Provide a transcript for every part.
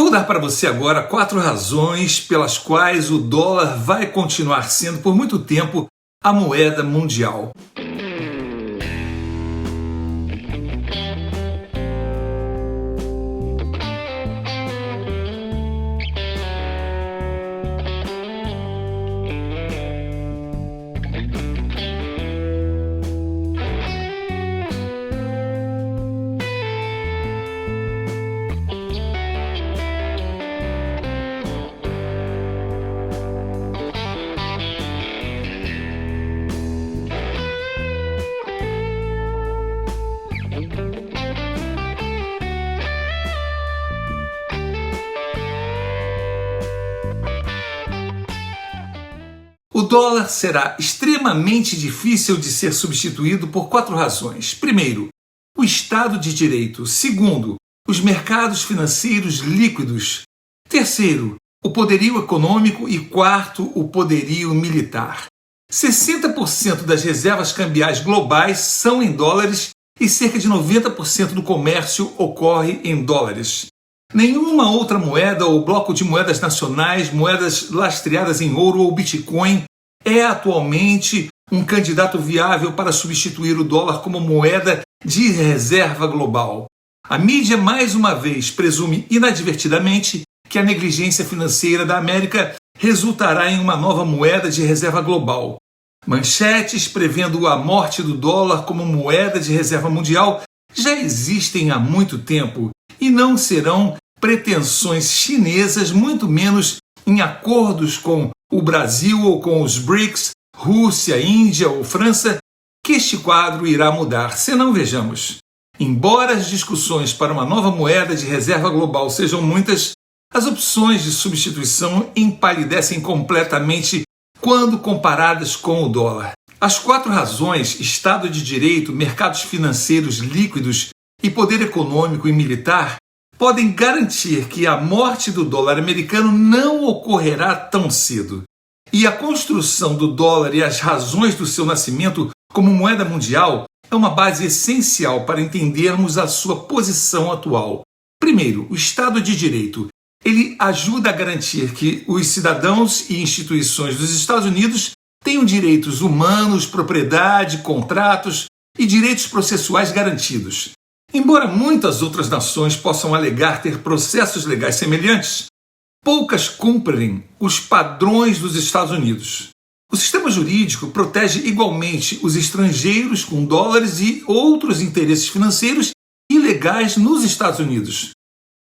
vou dar para você agora 4 razões pelas quais o dólar vai continuar sendo por muito tempo a moeda mundial. O dólar será extremamente difícil de ser substituído por 4 razões. Primeiro, o Estado de Direito. Segundo, os mercados financeiros líquidos. Terceiro, o poderio econômico. E quarto, o poderio militar. 60% das reservas cambiais globais são em dólares e cerca de 90% do comércio ocorre em dólares. Nenhuma outra moeda ou bloco de moedas nacionais, moedas lastreadas em ouro ou Bitcoin é atualmente um candidato viável para substituir o dólar como moeda de reserva global. A mídia, mais uma vez, presume inadvertidamente que a negligência financeira da América resultará em uma nova moeda de reserva global. Manchetes prevendo a morte do dólar como moeda de reserva mundial já existem há muito tempo e não serão pretensões chinesas, muito menos em acordos com o Brasil ou com os BRICS, Rússia, Índia ou França, que este quadro irá mudar. Senão, vejamos, embora as discussões para uma nova moeda de reserva global sejam muitas, as opções de substituição empalidecem completamente quando comparadas com o dólar. As 4 razões, Estado de Direito, mercados financeiros líquidos e poder econômico e militar, podem garantir que a morte do dólar americano não ocorrerá tão cedo. E a construção do dólar e as razões do seu nascimento como moeda mundial é uma base essencial para entendermos a sua posição atual. Primeiro, o Estado de Direito. Ele ajuda a garantir que os cidadãos e instituições dos Estados Unidos tenham direitos humanos, propriedade, contratos e direitos processuais garantidos. Embora muitas outras nações possam alegar ter processos legais semelhantes, poucas cumprem os padrões dos Estados Unidos. O sistema jurídico protege igualmente os estrangeiros com dólares e outros interesses financeiros ilegais nos Estados Unidos.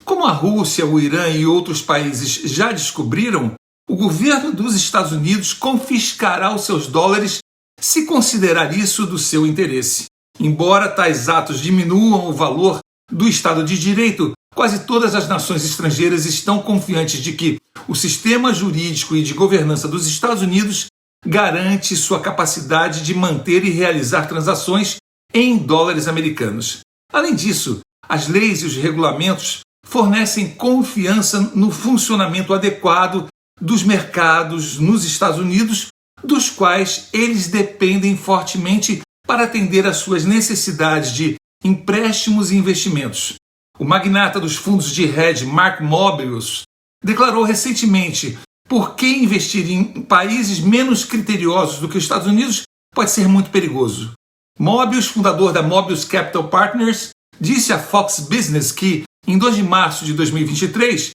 Como a Rússia, o Irã e outros países já descobriram, o governo dos Estados Unidos confiscará os seus dólares se considerar isso do seu interesse. Embora tais atos diminuam o valor do Estado de Direito, quase todas as nações estrangeiras estão confiantes de que o sistema jurídico e de governança dos Estados Unidos garante sua capacidade de manter e realizar transações em dólares americanos. Além disso, as leis e os regulamentos fornecem confiança no funcionamento adequado dos mercados nos Estados Unidos, dos quais eles dependem fortemente para atender às suas necessidades de empréstimos e investimentos. O magnata dos fundos de hedge, Mark Mobius, declarou recentemente: por que investir em países menos criteriosos do que os Estados Unidos pode ser muito perigoso. Mobius, fundador da Mobius Capital Partners, disse à Fox Business que, em 2 de março de 2023,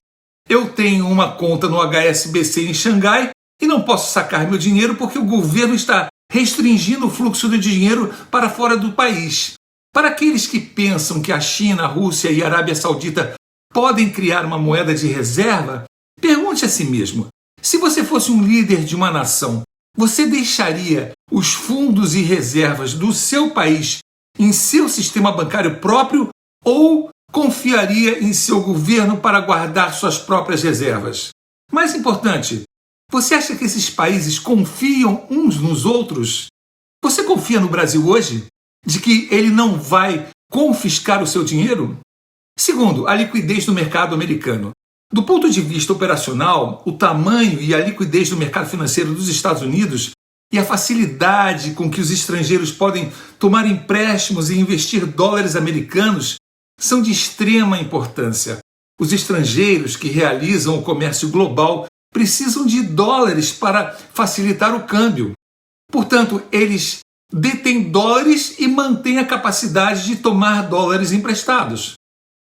eu tenho uma conta no HSBC em Xangai e não posso sacar meu dinheiro porque o governo está restringindo o fluxo de dinheiro para fora do país. Para aqueles que pensam que a China, a Rússia e a Arábia Saudita podem criar uma moeda de reserva, pergunte a si mesmo: se você fosse um líder de uma nação, você deixaria os fundos e reservas do seu país em seu sistema bancário próprio ou confiaria em seu governo para guardar suas próprias reservas? Mais importante, você acha que esses países confiam uns nos outros? Você confia no Brasil hoje? De que ele não vai confiscar o seu dinheiro? Segundo, a liquidez do mercado americano. Do ponto de vista operacional, o tamanho e a liquidez do mercado financeiro dos Estados Unidos e a facilidade com que os estrangeiros podem tomar empréstimos e investir dólares americanos são de extrema importância. Os estrangeiros que realizam o comércio global precisam de dólares para facilitar o câmbio. Portanto, eles detêm dólares e mantêm a capacidade de tomar dólares emprestados.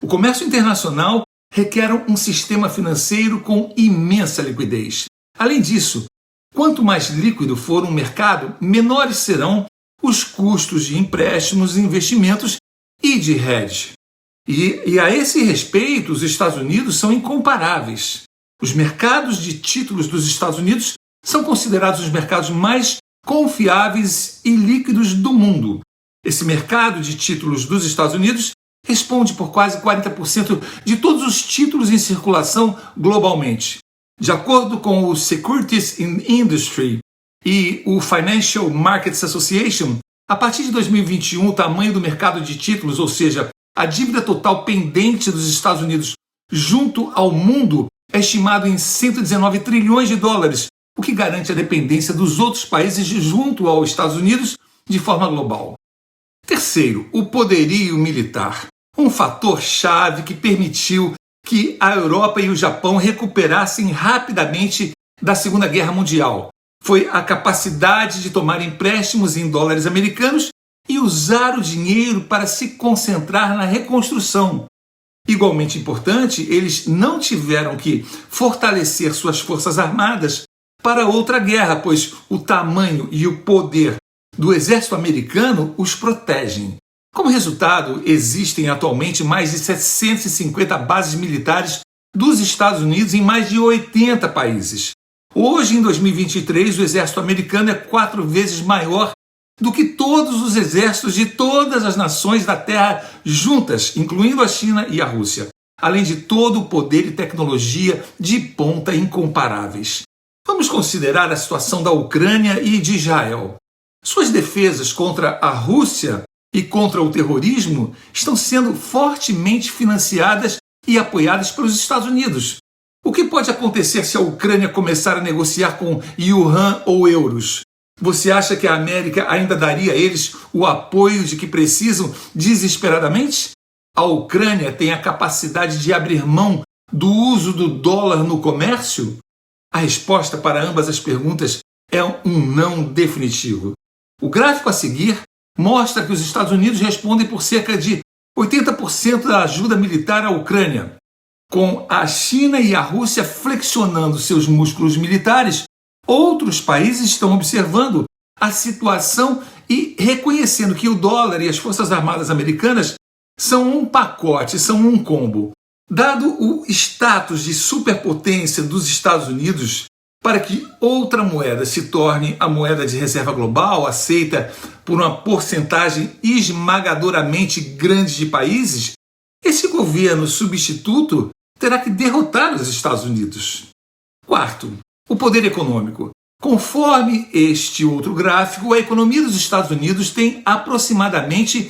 O comércio internacional requer um sistema financeiro com imensa liquidez. Além disso, quanto mais líquido for um mercado, menores serão os custos de empréstimos, investimentos e de hedge. E a esse respeito, os Estados Unidos são incomparáveis. Os mercados de títulos dos Estados Unidos são considerados os mercados mais confiáveis e líquidos do mundo. Esse mercado de títulos dos Estados Unidos responde por quase 40% de todos os títulos em circulação globalmente. De acordo com o Securities Industry e o Financial Markets Association, a partir de 2021, o tamanho do mercado de títulos, ou seja, a dívida total pendente dos Estados Unidos junto ao mundo, é estimado em 119 trilhões de dólares, o que garante a dependência dos outros países junto aos Estados Unidos de forma global. Terceiro, o poderio militar. Um fator chave que permitiu que a Europa e o Japão recuperassem rapidamente da Segunda Guerra Mundial. Foi a capacidade de tomar empréstimos em dólares americanos e usar o dinheiro para se concentrar na reconstrução. Igualmente importante, eles não tiveram que fortalecer suas forças armadas para outra guerra, pois o tamanho e o poder do exército americano os protegem. Como resultado, existem atualmente mais de 750 bases militares dos Estados Unidos em mais de 80 países. Hoje, em 2023, o exército americano é 4 vezes maior do que todos os exércitos de todas as nações da Terra juntas, incluindo a China e a Rússia, além de todo o poder e tecnologia de ponta incomparáveis. Vamos considerar a situação da Ucrânia e de Israel. Suas defesas contra a Rússia e contra o terrorismo estão sendo fortemente financiadas e apoiadas pelos Estados Unidos. O que pode acontecer se a Ucrânia começar a negociar com yuan ou euros? Você acha que a América ainda daria a eles o apoio de que precisam desesperadamente? A Ucrânia tem a capacidade de abrir mão do uso do dólar no comércio? A resposta para ambas as perguntas é um não definitivo. O gráfico a seguir mostra que os Estados Unidos respondem por cerca de 80% da ajuda militar à Ucrânia. Com a China e a Rússia flexionando seus músculos militares, outros países estão observando a situação e reconhecendo que o dólar e as Forças Armadas americanas são um pacote, são um combo. Dado o status de superpotência dos Estados Unidos, para que outra moeda se torne a moeda de reserva global, aceita por uma porcentagem esmagadoramente grande de países, esse governo substituto terá que derrotar os Estados Unidos. Quarto, o poder econômico. Conforme este outro gráfico, a economia dos Estados Unidos tem aproximadamente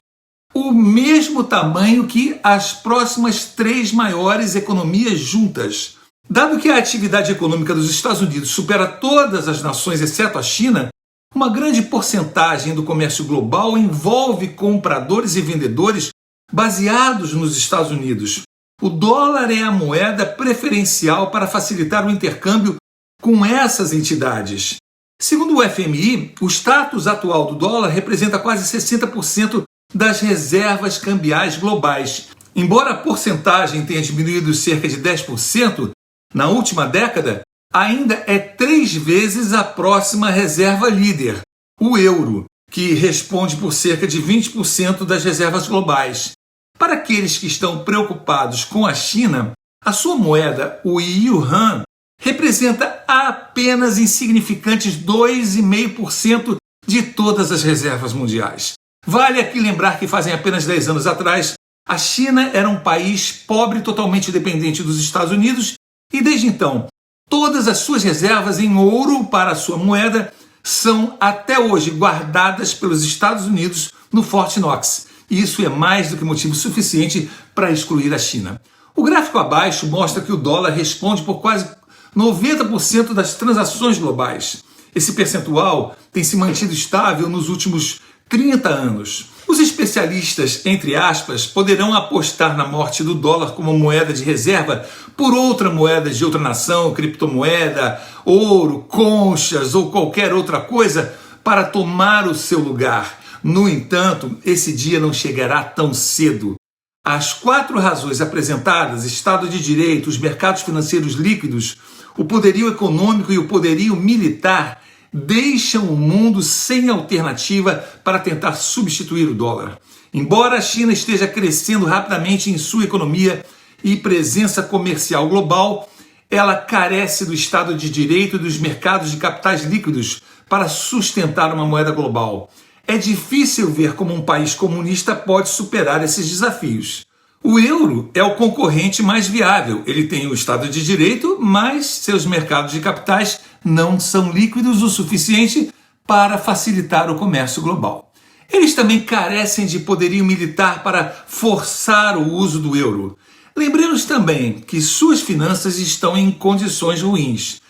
o mesmo tamanho que as próximas 3 maiores economias juntas. Dado que a atividade econômica dos Estados Unidos supera todas as nações, exceto a China, uma grande porcentagem do comércio global envolve compradores e vendedores baseados nos Estados Unidos. O dólar é a moeda preferencial para facilitar o intercâmbio com essas entidades. Segundo o FMI, o status atual do dólar representa quase 60% das reservas cambiais globais. Embora a porcentagem tenha diminuído cerca de 10%, na última década, ainda é 3 vezes a próxima reserva líder, o euro, que responde por cerca de 20% das reservas globais. Para aqueles que estão preocupados com a China, a sua moeda, o yuan, representa apenas insignificantes 2,5% de todas as reservas mundiais. Vale aqui lembrar que fazem apenas 10 anos atrás, a China era um país pobre totalmente dependente dos Estados Unidos e desde então, todas as suas reservas em ouro para a sua moeda são até hoje guardadas pelos Estados Unidos no Fort Knox. E isso é mais do que motivo suficiente para excluir a China. O gráfico abaixo mostra que o dólar responde por quase 90% das transações globais. Esse percentual tem se mantido estável nos últimos 30 anos. Os especialistas, entre aspas, poderão apostar na morte do dólar como moeda de reserva por outra moeda de outra nação, criptomoeda, ouro, conchas ou qualquer outra coisa para tomar o seu lugar. No entanto, esse dia não chegará tão cedo. As 4 razões apresentadas, Estado de Direito, os mercados financeiros líquidos, o poderio econômico e o poderio militar, deixam o mundo sem alternativa para tentar substituir o dólar. Embora a China esteja crescendo rapidamente em sua economia e presença comercial global, ela carece do Estado de Direito e dos mercados de capitais líquidos para sustentar uma moeda global. É difícil ver como um país comunista pode superar esses desafios. O euro é o concorrente mais viável. Ele tem o Estado de Direito, mas seus mercados de capitais não são líquidos o suficiente para facilitar o comércio global. Eles também carecem de poderio militar para forçar o uso do euro. Lembremos também que suas finanças estão em condições ruins.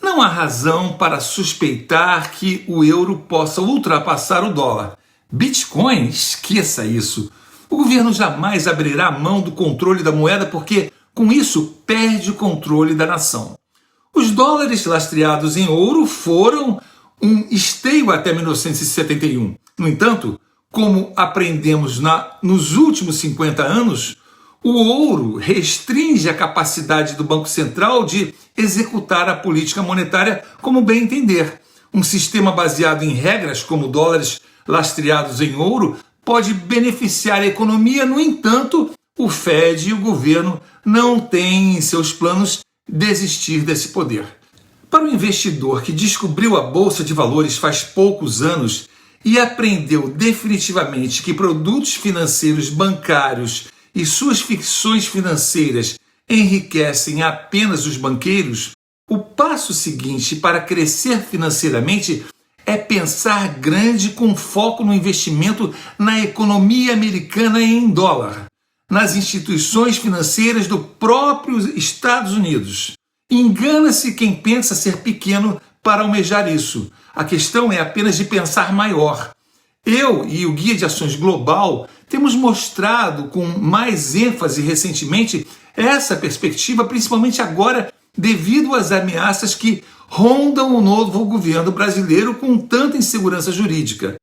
Não há razão para suspeitar que o euro possa ultrapassar o dólar. Bitcoin? Esqueça isso. O governo jamais abrirá mão do controle da moeda porque, com isso, perde o controle da nação. Os dólares lastreados em ouro foram um esteio até 1971. No entanto, como aprendemos nos últimos 50 anos, o ouro restringe a capacidade do Banco Central de executar a política monetária como bem entender. Um sistema baseado em regras, como dólares lastreados em ouro, pode beneficiar a economia. No entanto, o Fed e o governo não têm em seus planos desistir desse poder. Para o investidor que descobriu a Bolsa de Valores faz poucos anos e aprendeu definitivamente que produtos financeiros bancários e suas ficções financeiras enriquecem apenas os banqueiros, o passo seguinte para crescer financeiramente é pensar grande com foco no investimento na economia americana e em dólar, nas instituições financeiras do próprio Estados Unidos. Engana-se quem pensa ser pequeno para almejar isso. A questão é apenas de pensar maior. Eu e o Guia de Ações Global temos mostrado com mais ênfase recentemente essa perspectiva, principalmente agora devido às ameaças que rondam o novo governo brasileiro com tanta insegurança jurídica.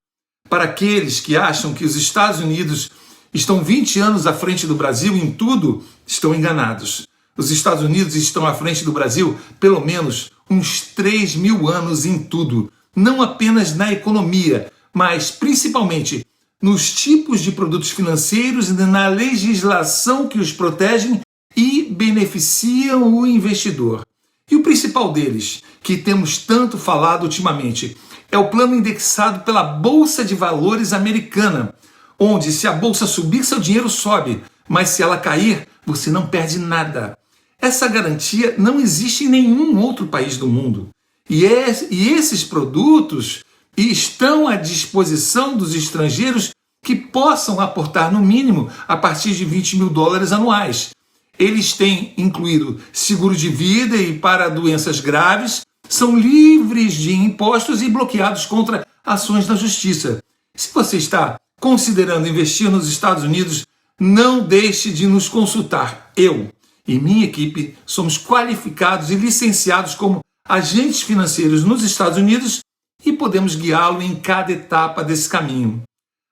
Para aqueles que acham que os Estados Unidos estão 20 anos à frente do Brasil em tudo, estão enganados. Os Estados Unidos estão à frente do Brasil pelo menos uns 3.000 anos em tudo, não apenas na economia, mas principalmente nos tipos de produtos financeiros e na legislação que os protegem e beneficiam o investidor. E o principal deles, que temos tanto falado ultimamente, é o plano indexado pela Bolsa de Valores americana, onde se a bolsa subir, seu dinheiro sobe, mas se ela cair, você não perde nada. Essa garantia não existe em nenhum outro país do mundo. E esses produtos estão à disposição dos estrangeiros que possam aportar no mínimo a partir de $20.000 anuais. Eles têm incluído seguro de vida e para doenças graves, são livres de impostos e bloqueados contra ações na justiça. Se você está considerando investir nos Estados Unidos, não deixe de nos consultar. Eu e minha equipe somos qualificados e licenciados como agentes financeiros nos Estados Unidos e podemos guiá-lo em cada etapa desse caminho.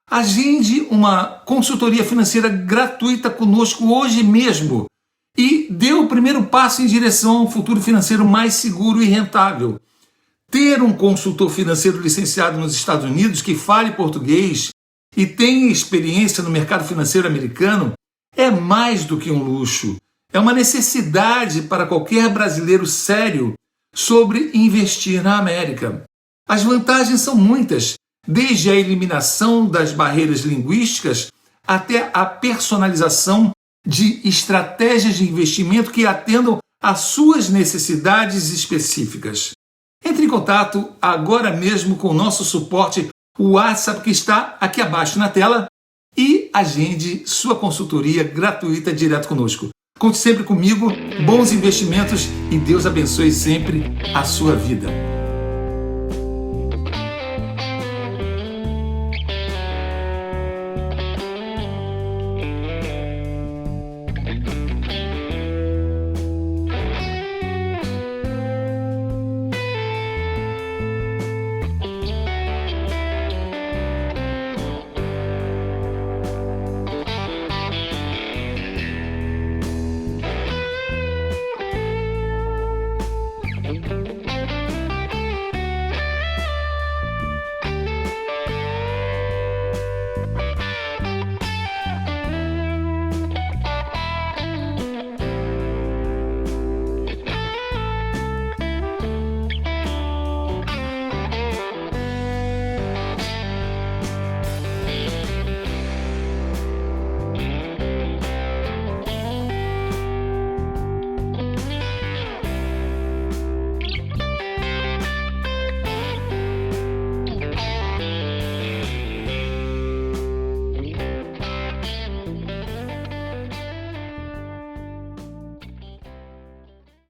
Agende uma consultoria financeira gratuita conosco hoje mesmo e dê o primeiro passo em direção a um futuro financeiro mais seguro e rentável. Ter um consultor financeiro licenciado nos Estados Unidos que fale português e tenha experiência no mercado financeiro americano é mais do que um luxo. É uma necessidade para qualquer brasileiro sério sobre investir na América. As vantagens são muitas, desde a eliminação das barreiras linguísticas até a personalização de estratégias de investimento que atendam às suas necessidades específicas. Entre em contato agora mesmo com o nosso suporte, o WhatsApp que está aqui abaixo na tela, e agende sua consultoria gratuita direto conosco. Conte sempre comigo, bons investimentos e Deus abençoe sempre a sua vida.